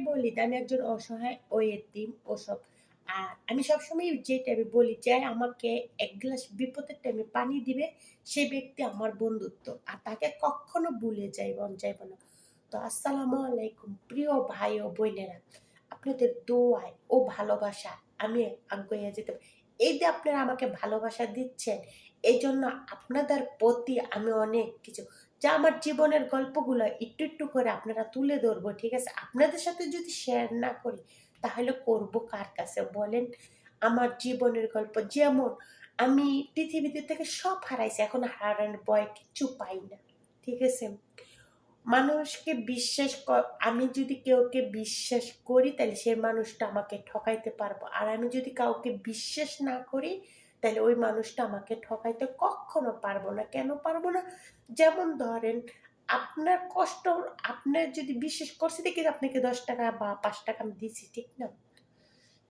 বলি আমি একজন অসহায় ও এতিম ওসব। আর আমি সবসময় যে টাইমে বলি যে আমাকে এক গ্লাস বিপদের টাইমে পানি দিবে, সে ব্যক্তি আমার বন্ধুত্ব। আর তাকে কখনো ভুলে যাইব না। তো আসসালামু আলাইকুম প্রিয় ভাই ও বোনেরা। আপনাদের দোয়ায় ও ভালোবাসা আমি আগুইয়া যেতে পারি। এই যে আপনারা আমাকে ভালোবাসা দিচ্ছেন, এইজন্য আপনাদের প্রতি আমি অনেক কিছু যা আমার জীবনের গল্পগুলো একটু একটু করে আপনারা তুলে ধরবো, ঠিক আছে? আপনাদের সাথে যদি শেয়ার না করি তাহলে করব কার কাছে বলেন? আমার জীবনের গল্প যেমন আমি পৃথিবীতে থেকে সব হারাইছি, এখন হারানোর ভয় কিচ্ছু পাই না, ঠিক আছে? মানুষকে আমি যদি কাউকে বিশ্বাস করি তাহলে সে মানুষটা আমাকে ঠকাইতে পারবো, আর আমি যদি কাউকে বিশ্বাস না করি তাহলে ওই মানুষটা আমাকে ঠকাইতে কখনো পারবো না। কেন পারবো না? যেমন ধরেন, আপনার কষ্ট, আপনার যদি বিশ্বাস করছি দেখি আপনাকে 10 টাকা বা 5 টাকা আমি দিছি, ঠিক না?